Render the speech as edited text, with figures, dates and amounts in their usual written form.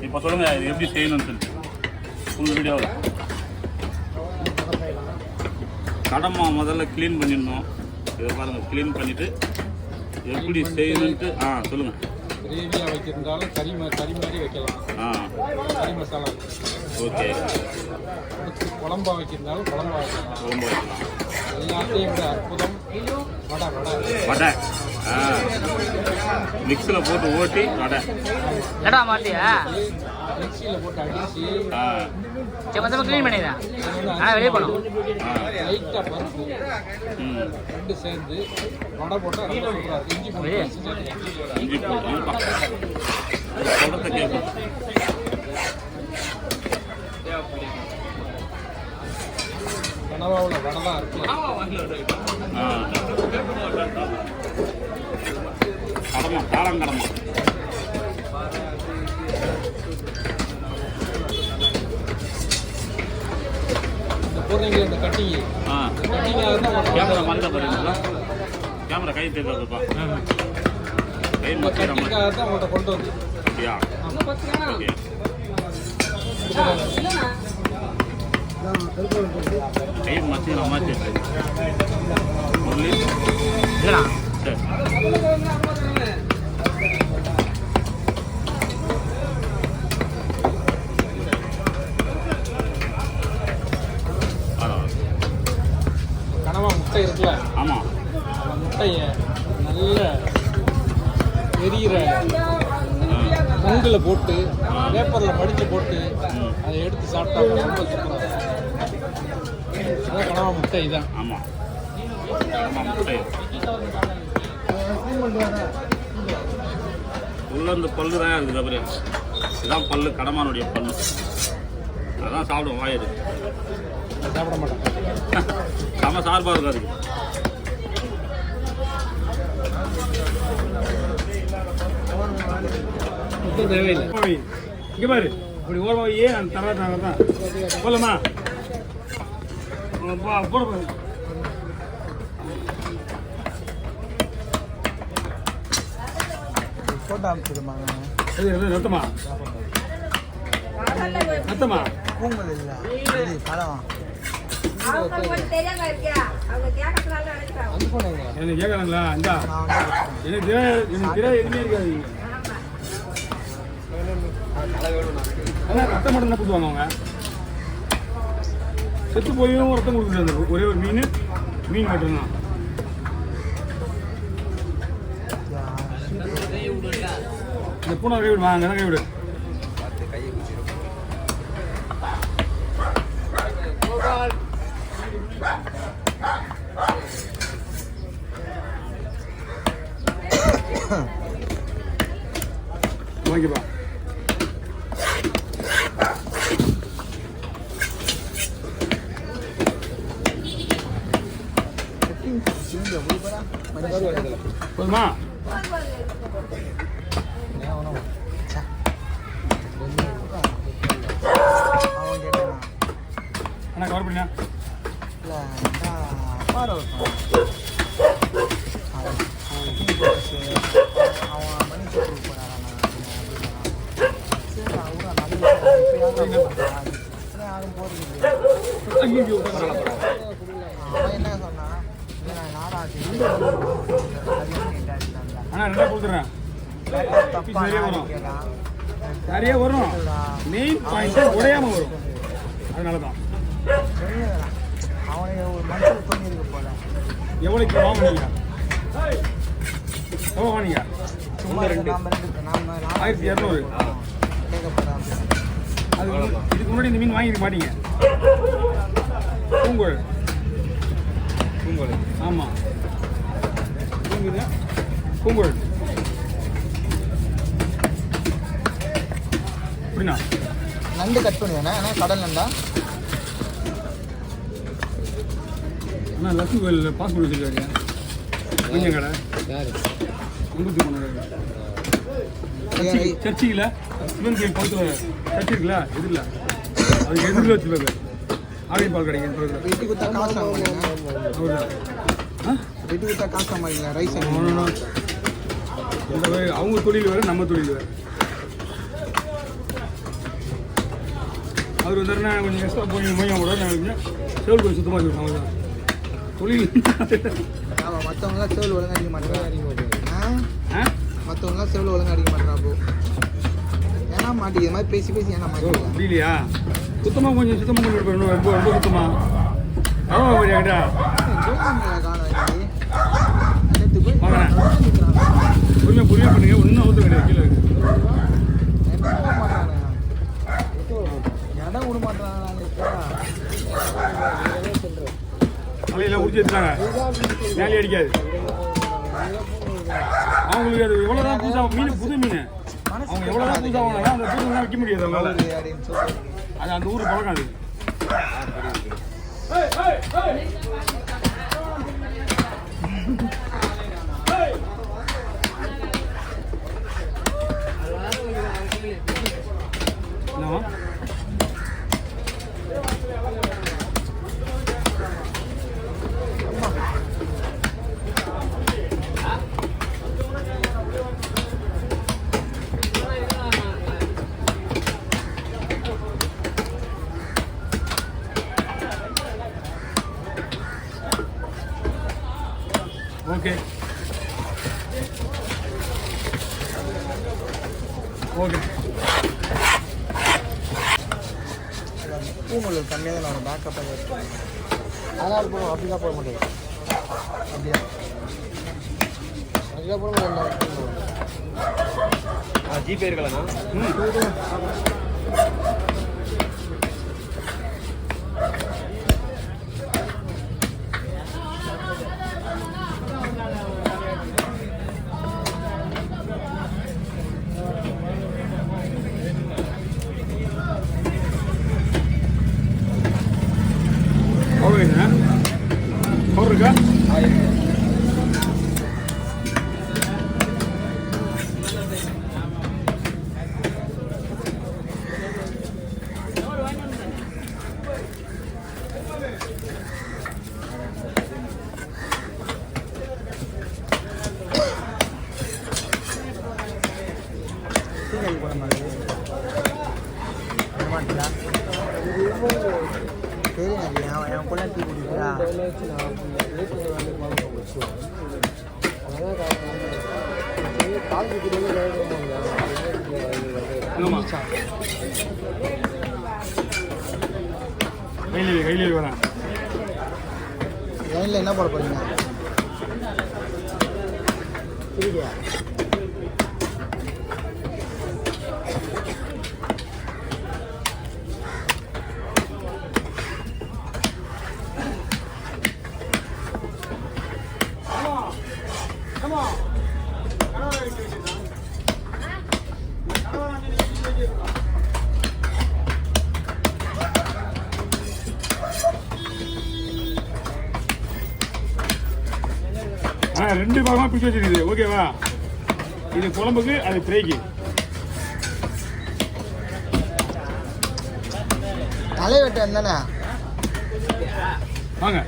இப்போ சொல்லுங்கள் இது எப்படி செய்யணும்னு சொல்லி ஃபுல் வீடியோவில். கடமா முதல்ல க்ளீன் பண்ணிடணும். இதை பாருங்கள், க்ளீன் பண்ணிவிட்டு எப்படி செய்யணுன்ட்டு சொல்லுங்கள். கிரேவியாக வைக்கிறதாலும் கறி மாதிரி வைக்கலாம். கறி மசாலா. ஓகே. குழம்பா வைக்கிறதாலும் குழம்பா வைக்கலாம். எல்லாத்தையும் விட அற்புதம் வடை. மிக்ஸில் போட்டு ஓட்டி வடை மாட்டியா மிக்ஸியில் போட்டு அடிச்சு மொத்தமாக க்ளீன் பண்ணிடுறேன். வெளியே போகணும். லைட்டாக பருப்பு ரெண்டு சேர்ந்து வடை போட்டால் ரொம்ப சூப்பராக இஞ்சி போட்டு கேட்கும். கனவாவில் வடை தான் இருக்கு. காலங்கடமா இந்த போடுறீங்களா இந்த கட்டிங் கேமரா மாதிரி தான் பாருங்களா. கேமரா கை தெரியாதுப்பா. கட்டிங்காக தான் உங்கள்கிட்ட கொண்டு வந்து. அப்படியா? ஓகே. கை மாற்றி நான் மாற்றி இல்லைண்ணா சரி. கனவா முட்டை இருக்குல்ல, ஆமாம், அந்த முட்டையை நல்ல எரியிற பொங்கலில் போட்டு பேப்பரில் மடித்து போட்டு அதை எடுத்து சாப்பிட்டா ரொம்ப சூப்பராக. அதான் கனவா முட்டை. இதான் ஆமாம், முட்டை உள்ள இந்த பல்லு தான் இருக்குது. அப்புறம் இதுதான் பல்லு, கடமானுடைய பல்லு. அதான் சாப்பிடுவோம். வாயிடு சாப்பிட மாட்டேன். செம சார்பாக இருக்காது. தேவையில்லை. இங்கே பாரு, இப்படி ஓரமாக போய் அந்த தர தான் போலமா போட போய் போட்டோ அனுப்பிச்சிடுமா? ரத்தமா ரத்தமா பூங்கல் இல்லை பழம். எனக்கு கேட்கறாங்களா? இந்தா எனக்கு தெரியாது, எதுவுமே இருக்காது. அதான் ரத்தம் மட்டும் தான் கொடுத்துவாங்க அவங்க. செத்து போயும் ரத்தம் கொடுத்துட்டு ஒரே ஒரு மீன் மட்டும்தான். இந்த பூனை கை விடு, வாங்க கை விடு. ஓகேப்பா. போதுமா? அண்ணா கவர் பண்ணியா? அண்ணா ரெண்டா கொடுத்துட்றேன். நிறைய வரும். மெயின் பாயிண்ட் உடையாம வரும். அதனால தான் எவ்வளோக்கு வாங்கினீங்க? எவ்வளோ வாங்கினீங்க? 1200. அது இதுக்கு முன்னாடி இந்த மீன் வாங்கிக்க மாட்டீங்க. பூங்கோல் ஆமாம், பூங்கோல் அப்படின்னா நண்டு கட் பண்ணுவேண்ணா. ஆனால் கடல் நண்டா? அண்ணா லட்சுமி கோயில் பாஸ்போர்ட் வச்சுருக்காரு. கொஞ்சம் கடை யார் 53 சர்ச்சில் சிவன் கோயில் பக்கத்தில் சர்ச்சி இருக்குல்ல, எதிரில் அதுக்கு எதிரில் வச்சுருக்காரு. ஆவின் பால் கிடைக்கும். வெட்டி கொடுத்தா காசு ஆக மாட்டேங்க. வெட்டி கொடுத்தா காசு ஆக மாட்டேங்க. ரைஸ் இந்த அவங்க தொழில் வேறு, நம்ம தொழில் வேறு. அவர் வந்தாருன்னா கொஞ்சம் எக்ஸ்ட்ரா போய் மையம் கூட நான் செவல் கொஞ்சம் சுத்தமாக இருக்கும் அவங்க தான் தொழில் ஆமாம் மற்றவங்களாம் செவல் ஒழுங்காக அடிக்க மாட்டேன் ஆ மற்றவங்களாம் செவல் ஒழுங்காக அடிக்க மாட்டேன் அப்போ ஏன்னா மாட்டேங்குது மாதிரி பேசி பேசி ஏன்னா மாட்டேங்குது முடியலையா சுத்தமாக கொஞ்சம் சுத்தமாக கொஞ்சம் ரொம்ப ரொம்ப சுத்தமாக அவ்வளோ மாதிரி கேட்டா பொறுமையாக பொறுமையாக பண்ணுங்க ஒன்றும் அவுத்து கிடையாது கீழே இருக்கு இடம் விட மாட்டாங்க மலையெல்லாம் உடிச்சு வச்சுட்டாங்க மேலே அடிக்காது அவங்களுக்கு அது எவ்வளோதான் புதுசாக மீன் புது மீன் அவங்க எவ்வளோதான் புதுசாக வாங்கினா அந்த புதுலாம் வைக்க முடியாது அவங்களால அது அந்த ஊர் பழக்கம் அது என்னவா ஓகே ஓகே பூங்குழல் கம்மியாக தான் நான் பேக்கப்பாக வச்சுருக்கேன் அதெல்லாம் போகணும் அப்படி தான் போட மாட்டேன் அப்படியா அப்படிலாம் போட மாட்டேன் ஜிபே இருக்கலண்ணா அவ்வளோ அவ்வளோ இருக்கா போட மாட்டேன் சரி என் கூட டீ குடிக்கிறா கையில் வரேன் லைனில் என்ன போட போறீங்க சரியா ரெண்டு பாகமாக பிடிச்சி வச்சிருக்குது ஓகேவா இது குழம்புக்கு அது ஃப்ரைக்கு தலை வெட்ட தானே வாங்க